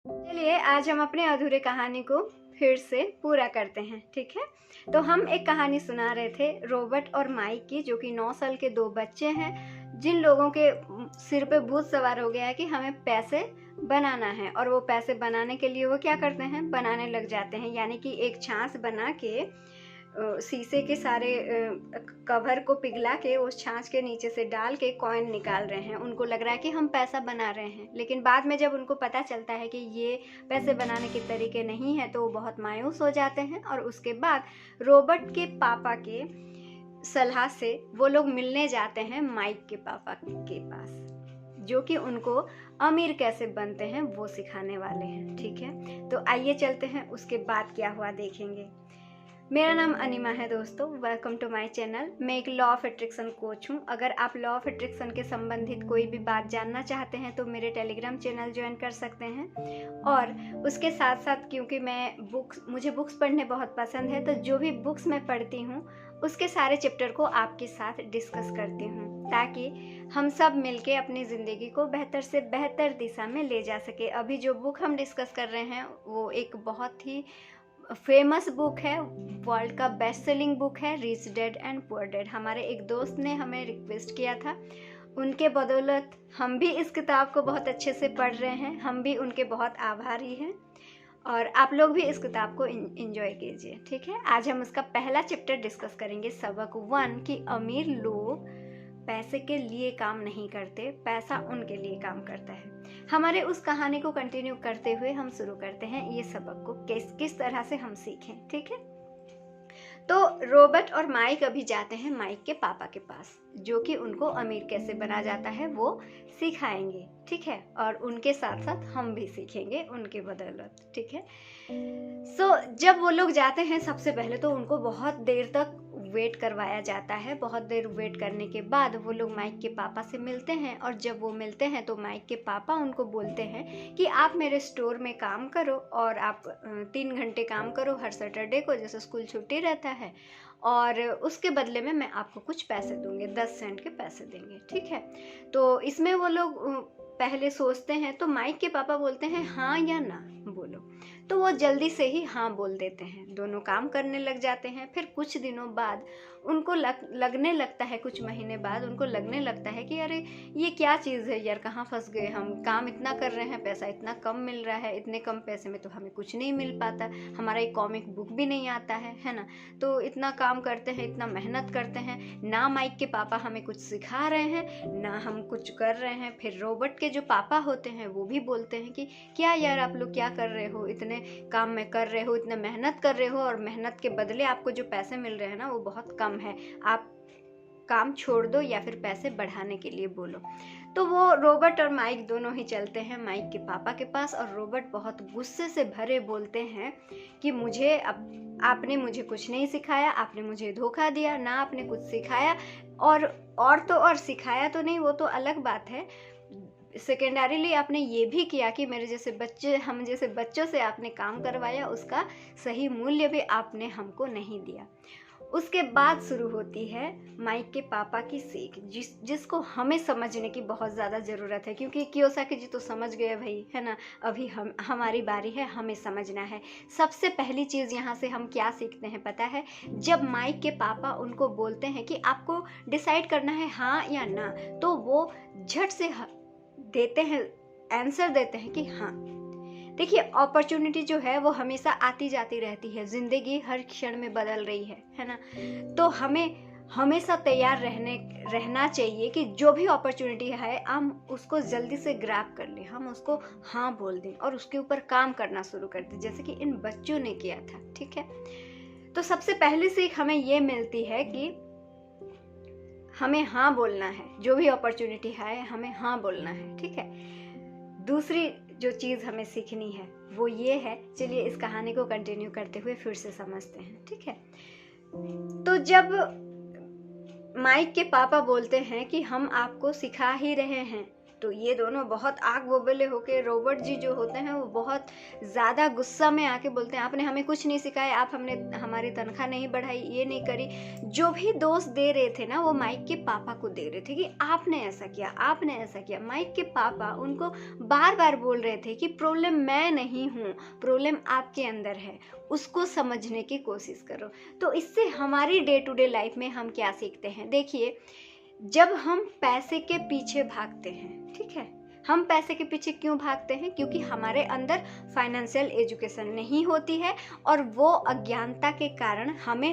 चलिए आज हम अपने अधूरे कहानी को फिर से पूरा करते हैं, ठीक है। तो हम एक कहानी सुना रहे थे रॉबर्ट और माइक की, जो कि 9 साल के दो बच्चे हैं जिन लोगों के सिर पे भूत सवार हो गया है कि हमें पैसे बनाना है। और वो पैसे बनाने के लिए वो क्या करते हैं, बनाने लग जाते हैं। यानी कि एक छाछ बना के शीशे के सारे कवर को पिघला के उस छाछ के नीचे से डाल के कॉइन निकाल रहे हैं। उनको लग रहा है कि हम पैसा बना रहे हैं, लेकिन बाद में जब उनको पता चलता है कि ये पैसे बनाने के तरीके नहीं है तो वो बहुत मायूस हो जाते हैं। और उसके बाद रॉबर्ट के पापा के सलाह से वो लोग मिलने जाते हैं माइक के पापा के पास, जो कि उनको अमीर कैसे बनते हैं वो सिखाने वाले हैं, ठीक है। तो आइए चलते हैं, उसके बाद क्या हुआ देखेंगे। मेरा नाम अनिमा है दोस्तों, वेलकम टू माय चैनल। मैं एक लॉ ऑफ अट्रैक्शन कोच हूँ। अगर आप लॉ ऑफ अट्रैक्शन के संबंधित कोई भी बात जानना चाहते हैं तो मेरे टेलीग्राम चैनल ज्वाइन कर सकते हैं। और उसके साथ साथ क्योंकि मुझे बुक्स पढ़ने बहुत पसंद है, तो जो भी बुक्स मैं पढ़ती हूँ उसके सारे चैप्टर को आपके साथ डिस्कस करती हूँ, ताकि हम सब मिलके अपनी ज़िंदगी को बेहतर से बेहतर दिशा में ले जा सके। अभी जो बुक हम डिस्कस कर रहे हैं वो एक बहुत ही फेमस बुक है, वर्ल्ड का बेस्ट सेलिंग बुक है, rich dad and poor dad. हमारे एक दोस्त ने हमें रिक्वेस्ट किया था, उनके बदौलत हम भी इस किताब को बहुत अच्छे से पढ़ रहे हैं। हम भी उनके बहुत आभारी हैं और आप लोग भी इस किताब को एंजॉय कीजिए, ठीक है। आज हम उसका पहला चैप्टर डिस्कस करेंगे, सबक 1, कि अमीर लोग पैसे के लिए काम नहीं करते, पैसा उनके लिए काम करता है। हमारे उस कहानी को कंटिन्यू करते हुए हम शुरू करते हैं ये सबक को किस तरह से हम सीखें, ठीक है। तो रॉबर्ट और माइक अभी जाते हैं माइक के पापा के पास, जो कि उनको अमीर कैसे बना जाता है वो सिखाएंगे, ठीक है। और उनके साथ साथ हम भी सीखेंगे उनके बदौलत, ठीक है। जब वो लोग जाते हैं, सबसे पहले तो उनको बहुत देर तक वेट करवाया जाता है। बहुत देर वेट करने के बाद वो लोग माइक के पापा से मिलते हैं। और जब वो मिलते हैं तो माइक के पापा उनको बोलते हैं कि आप मेरे स्टोर में काम करो और आप 3 घंटे काम करो हर सैटरडे को, जैसे स्कूल छुट्टी रहता है, और उसके बदले में मैं आपको कुछ पैसे दूंगे, 10 सेंट के पैसे देंगे, ठीक है। तो इसमें वो लोग पहले सोचते हैं, तो माइक के पापा बोलते हैं हाँ या ना बोलो। तो वो जल्दी से ही हाँ बोल देते हैं। दोनों काम करने लग जाते हैं। फिर कुछ दिनों बाद उनको लगने लगता है, कुछ महीने बाद उनको लगने लगता है कि अरे ये क्या चीज़ है यार, कहाँ फंस गए हम। काम इतना कर रहे हैं, पैसा इतना कम मिल रहा है, इतने कम पैसे में तो हमें कुछ नहीं मिल पाता, हमारा एक कॉमिक बुक भी नहीं आता है ना। तो इतना काम करते हैं, इतना मेहनत करते हैं, ना माइक के पापा हमें कुछ सिखा रहे हैं, ना हम कुछ कर रहे हैं। फिर रॉबर्ट के जो पापा होते हैं वो भी बोलते हैं कि क्या यार आप लोग क्या कर रहे हो, इतने काम में कर रहे हो, इतना मेहनत कर रहे हो, और मेहनत के बदले आपको जो पैसे मिल रहे हैं ना वो बहुत कम है, आप काम छोड़ दो या फिर पैसे बढ़ाने के लिए बोलो। तो वो रॉबर्ट और माइक दोनों ही चलते हैं माइक के पापा के पास। और रॉबर्ट बहुत गुस्से से भरे बोलते हैं कि आपने मुझे कुछ नहीं सिखाया, आपने मुझे धोखा दिया, ना आपने कुछ सिखाया, और सिखाया तो नहीं, वो तो अलग बात है, सेकेंडरीली आपने ये भी किया कि हम जैसे बच्चों से आपने काम करवाया, उसका सही मूल्य भी आपने हमको नहीं दिया। उसके बाद शुरू होती है माइक के पापा की सीख, जिसको हमें समझने की बहुत ज़्यादा ज़रूरत है, क्योंकि कियोसाकी जी तो समझ गए भाई, है ना। अभी हमारी बारी है, हमें समझना है। सबसे पहली चीज़ यहाँ से हम क्या सीखते हैं पता है, जब माइक के पापा उनको बोलते हैं कि आपको डिसाइड करना है हाँ या ना, तो वो झट से देते हैं, आंसर देते हैं कि हाँ। देखिए, अपॉर्चुनिटी जो है वो हमेशा आती जाती रहती है, जिंदगी हर क्षण में बदल रही है ना। तो हमें हमेशा तैयार रहना चाहिए कि जो भी अपॉर्चुनिटी है हम उसको जल्दी से ग्रैब कर लें, हम उसको हाँ बोल दें और उसके ऊपर काम करना शुरू कर दें, जैसे कि इन बच्चों ने किया था, ठीक है। तो सबसे पहली सीख हमें ये मिलती है कि हमें हाँ बोलना है, जो भी अपॉर्चुनिटी है हमें हाँ बोलना है, ठीक है। दूसरी जो चीज़ हमें सीखनी है वो ये है, चलिए इस कहानी को कंटिन्यू करते हुए फिर से समझते हैं, ठीक है। तो जब माइक के पापा बोलते हैं कि हम आपको सिखा ही रहे हैं, तो ये दोनों बहुत आग बबूले होके रॉबर्ट जी जो होते हैं वो बहुत ज़्यादा गुस्सा में आके बोलते हैं, आपने हमें कुछ नहीं सिखाया, आप हमने हमारी तनख्वाह नहीं बढ़ाई, ये नहीं करी। जो भी दोस्त दे रहे थे ना वो माइक के पापा को दे रहे थे कि आपने ऐसा किया, आपने ऐसा किया। माइक के पापा उनको बार बार बोल रहे थे कि प्रॉब्लम मैं नहीं हूँ, प्रॉब्लम आपके अंदर है, उसको समझने की कोशिश करो। तो इससे हमारी डे टू डे लाइफ में हम क्या सीखते हैं? देखिए, जब हम पैसे के पीछे भागते हैं, ठीक है, हम पैसे के पीछे क्यों भागते हैं? क्योंकि हमारे अंदर फाइनेंशियल एजुकेशन नहीं होती है और वो अज्ञानता के कारण हमें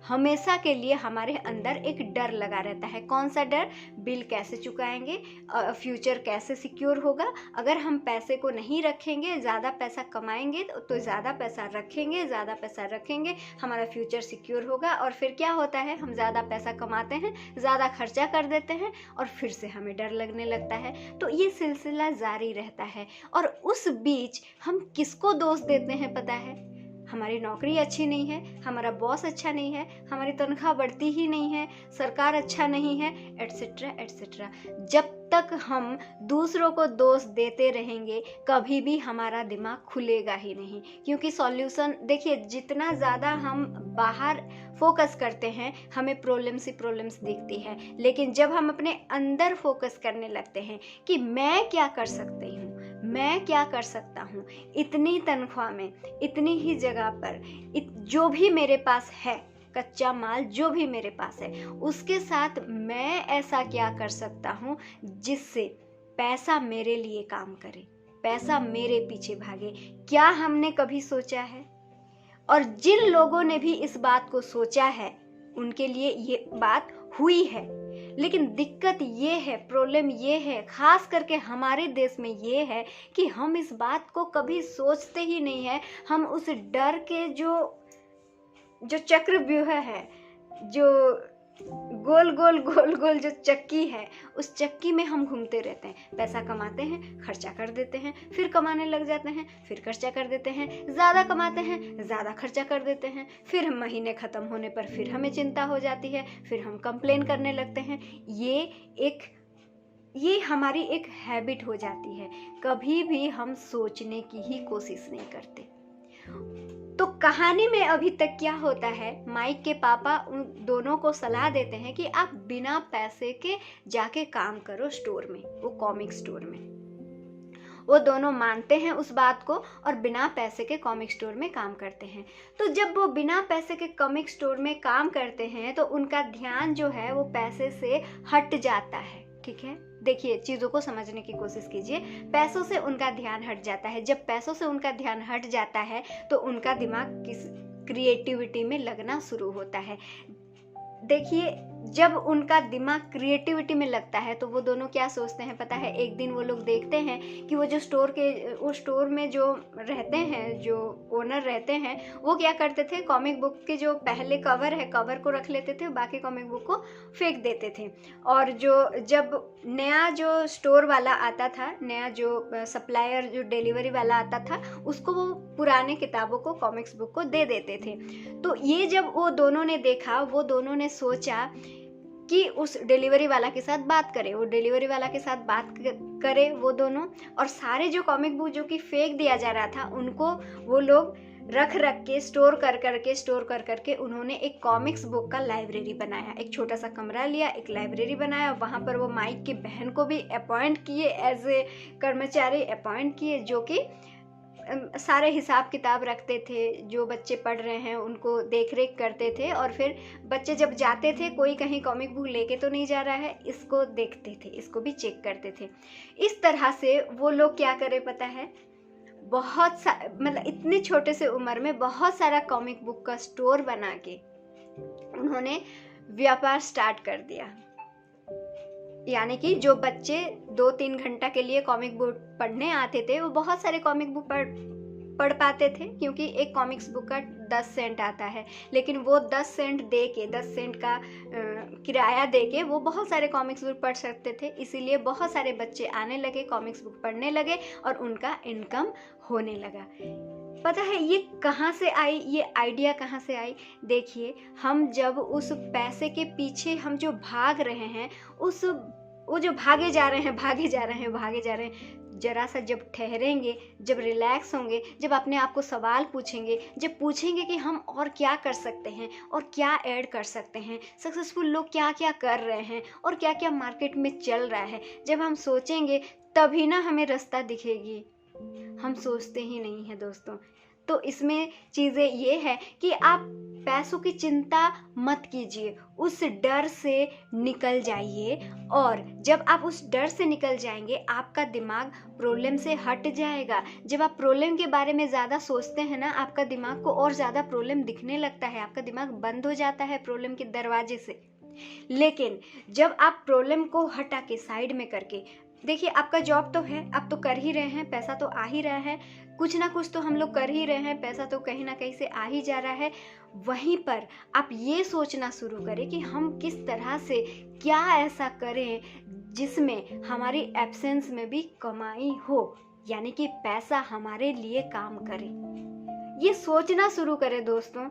हमेशा के लिए हमारे अंदर एक डर लगा रहता है। कौन सा डर? बिल कैसे चुकाएंगे, फ्यूचर कैसे सिक्योर होगा। अगर हम पैसे को नहीं रखेंगे, ज़्यादा पैसा कमाएंगे तो ज़्यादा पैसा रखेंगे, हमारा फ्यूचर सिक्योर होगा। और फिर क्या होता है? हम ज़्यादा पैसा कमाते हैं, ज़्यादा खर्चा कर देते हैं और फिर से हमें डर लगने लगता है। तो ये सिलसिला जारी रहता है और उस बीच हम किसको दोष देते हैं पता है? हमारी नौकरी अच्छी नहीं है, हमारा बॉस अच्छा नहीं है, हमारी तनख्वाह बढ़ती ही नहीं है, सरकार अच्छा नहीं है, एटसेट्रा एटसेट्रा। जब तक हम दूसरों को दोष देते रहेंगे कभी भी हमारा दिमाग खुलेगा ही नहीं। क्योंकि सॉल्यूशन, देखिए, जितना ज़्यादा हम बाहर फोकस करते हैं हमें प्रॉब्लम्स दिखती है, लेकिन जब हम अपने अंदर फोकस करने लगते हैं कि मैं क्या कर सकती हूँ, मैं क्या कर सकता हूँ, इतनी तनख्वाह में, इतनी ही जगह पर, जो भी मेरे पास है, कच्चा माल जो भी मेरे पास है, उसके साथ मैं ऐसा क्या कर सकता हूँ जिससे पैसा मेरे लिए काम करे, पैसा मेरे पीछे भागे। क्या हमने कभी सोचा है? और जिन लोगों ने भी इस बात को सोचा है उनके लिए ये बात हुई है। लेकिन दिक्कत ये है, प्रॉब्लम ये है, खास करके हमारे देश में ये है कि हम इस बात को कभी सोचते ही नहीं है। हम उस डर के जो चक्रव्यूह है, जो गोल गोल जो चक्की है, उस चक्की में हम घूमते रहते हैं। पैसा कमाते हैं, खर्चा कर देते हैं, फिर कमाने लग जाते हैं, फिर खर्चा कर देते हैं, ज़्यादा कमाते हैं, ज़्यादा खर्चा कर देते हैं, फिर हम महीने ख़त्म होने पर फिर हमें चिंता हो जाती है, फिर हम कंप्लेन करने लगते हैं। ये हमारी एक हैबिट हो जाती है। कभी भी हम सोचने की ही कोशिश नहीं करते। तो कहानी में अभी तक क्या होता है? माइक के पापा उन दोनों को सलाह देते हैं कि आप बिना पैसे के जाके काम करो स्टोर में, वो कॉमिक स्टोर में। वो दोनों मानते हैं उस बात को और बिना पैसे के कॉमिक स्टोर में काम करते हैं। तो जब वो बिना पैसे के कॉमिक स्टोर में काम करते हैं तो उनका ध्यान जो है वो पैसे से हट जाता है, ठीक है। देखिए, चीज़ों को समझने की कोशिश कीजिए। पैसों से उनका ध्यान हट जाता है। जब पैसों से उनका ध्यान हट जाता है तो उनका दिमाग किस क्रिएटिविटी में लगना शुरू होता है। देखिए, जब उनका दिमाग क्रिएटिविटी में लगता है तो वो दोनों क्या सोचते हैं पता है? एक दिन वो लोग देखते हैं कि वो स्टोर में जो रहते हैं, जो ओनर रहते हैं, वो क्या करते थे, कॉमिक बुक के जो पहले कवर है, कवर को रख लेते थे, बाकी कॉमिक बुक को फेंक देते थे। और जब नया जो स्टोर वाला आता था, नया जो सप्लायर, जो डिलीवरी वाला आता था, उसको वो पुराने किताबों को, कॉमिक्स बुक को दे देते थे। तो ये जब वो दोनों ने देखा, वो दोनों ने सोचा कि उस डिलीवरी वाला के साथ बात करे। वो डिलीवरी वाला के साथ बात करे वो दोनों, और सारे जो कॉमिक बुक जो कि फेंक दिया जा रहा था उनको वो लोग रख के स्टोर कर करके उन्होंने एक कॉमिक्स बुक का लाइब्रेरी बनाया। एक छोटा सा कमरा लिया, एक लाइब्रेरी बनाया। वहाँ पर वो माइक की बहन को भी अपॉइंट किए, एज ए कर्मचारी अपॉइंट किए, जो कि सारे हिसाब किताब रखते थे, जो बच्चे पढ़ रहे हैं उनको देख रेख करते थे। और फिर बच्चे जब जाते थे, कोई कहीं कॉमिक बुक लेके तो नहीं जा रहा है, इसको देखते थे, इसको भी चेक करते थे। इस तरह से वो लोग क्या करे पता है? मतलब इतने छोटे से उम्र में बहुत सारा कॉमिक बुक का स्टोर बना के उन्होंने व्यापार स्टार्ट कर दिया। यानी कि जो बच्चे 2-3 घंटा के लिए कॉमिक बुक पढ़ने आते थे, वो बहुत सारे कॉमिक बुक पढ़ पाते थे, क्योंकि एक कॉमिक्स बुक का 10 सेंट आता है। लेकिन वो 10 सेंट दे के, 10 सेंट का किराया दे के वो बहुत सारे कॉमिक्स बुक पढ़ सकते थे। इसीलिए बहुत सारे बच्चे आने लगे, कॉमिक्स बुक पढ़ने लगे और उनका इनकम होने लगा। पता है ये कहाँ से आई, ये आइडिया कहाँ से आई? देखिए, हम जब उस पैसे के पीछे हम जो भाग रहे हैं, उस वो जो भागे जा रहे हैं, भागे जा रहे हैं, भागे जा रहे हैं, जरा सा जब ठहरेंगे, जब रिलैक्स होंगे, जब अपने आप को सवाल पूछेंगे, जब पूछेंगे कि हम और क्या कर सकते हैं और क्या ऐड कर सकते हैं, सक्सेसफुल लोग क्या क्या कर रहे हैं और क्या क्या मार्केट में चल रहा है, जब हम सोचेंगे तभी ना हमें रास्ता दिखेगी। हम सोचते ही नहीं हैं दोस्तों। तो इसमें चीज़ें ये है कि आप पैसों की चिंता मत कीजिए, उस डर से निकल जाइए, और जब आप उस डर से निकल जाएंगे आपका दिमाग प्रॉब्लम से हट जाएगा। जब आप प्रॉब्लम के बारे में ज़्यादा सोचते हैं ना, आपका दिमाग को और ज़्यादा प्रॉब्लम दिखने लगता है, आपका दिमाग बंद हो जाता है प्रॉब्लम के दरवाजे से। लेकिन जब आप प्रॉब्लम को हटा के साइड में करके, देखिए आपका जॉब तो है, आप तो कर ही रहे हैं, पैसा तो आ ही रहा है, कुछ ना कुछ तो हम लोग कर ही रहे हैं, पैसा तो कहीं ना कहीं से आ ही जा रहा है। वहीं पर आप ये सोचना शुरू करें कि हम किस तरह से क्या ऐसा करें जिसमें हमारी एब्सेंस में भी कमाई हो, यानी कि पैसा हमारे लिए काम करे। ये सोचना शुरू करें दोस्तों,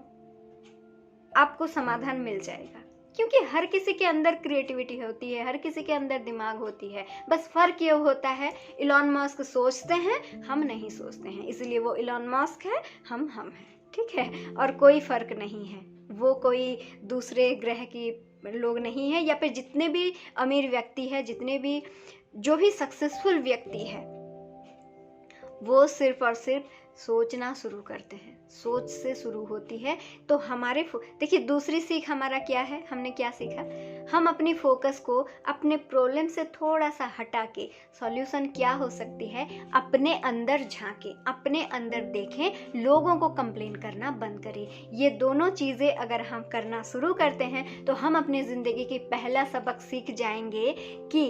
आपको समाधान मिल जाएगा। क्योंकि हर किसी के अंदर क्रिएटिविटी होती है, हर किसी के अंदर दिमाग होती है, बस फर्क ये होता है इलॉन मस्क सोचते हैं, हम नहीं सोचते हैं, इसलिए वो इलॉन मस्क है, हम हैं, ठीक है। और कोई फर्क नहीं है, वो कोई दूसरे ग्रह की लोग नहीं है, या फिर जितने भी अमीर व्यक्ति है, जितने भी जो भी सक्सेसफुल व्यक्ति है, वो सिर्फ और सिर्फ सोचना शुरू करते हैं, सोच से शुरू होती है। तो हमारे देखिए दूसरी सीख हमारा क्या है, हमने क्या सीखा, हम अपनी फोकस को अपने प्रॉब्लम से थोड़ा सा हटा के सॉल्यूशन क्या हो सकती है अपने अंदर झांके, अपने अंदर देखें, लोगों को कंप्लेन करना बंद करें। ये दोनों चीज़ें अगर हम करना शुरू करते हैं तो हम अपनी ज़िंदगी की पहला सबक सीख जाएंगे कि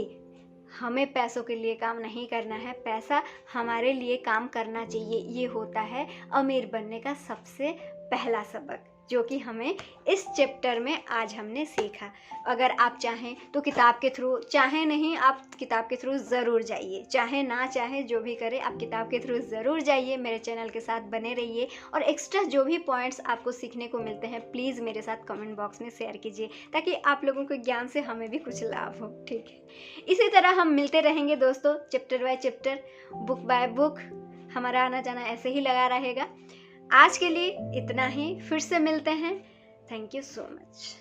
हमें पैसों के लिए काम नहीं करना है, पैसा हमारे लिए काम करना चाहिए। ये होता है अमीर बनने का सबसे पहला सबक, जो कि हमें इस चैप्टर में आज हमने सीखा। अगर आप चाहें तो किताब के थ्रू, चाहे नहीं आप किताब के थ्रू ज़रूर जाइए, चाहे ना चाहे जो भी करें आप किताब के थ्रू ज़रूर जाइए, मेरे चैनल के साथ बने रहिए, और एक्स्ट्रा जो भी पॉइंट्स आपको सीखने को मिलते हैं प्लीज़ मेरे साथ कमेंट बॉक्स में शेयर कीजिए, ताकि आप लोगों के ज्ञान से हमें भी कुछ लाभ हो, ठीक है। इसी तरह हम मिलते रहेंगे दोस्तों, chapter by chapter, book by book, हमारा आना जाना ऐसे ही लगा रहेगा। आज के लिए इतना ही, फिर से मिलते हैं। Thank you so much.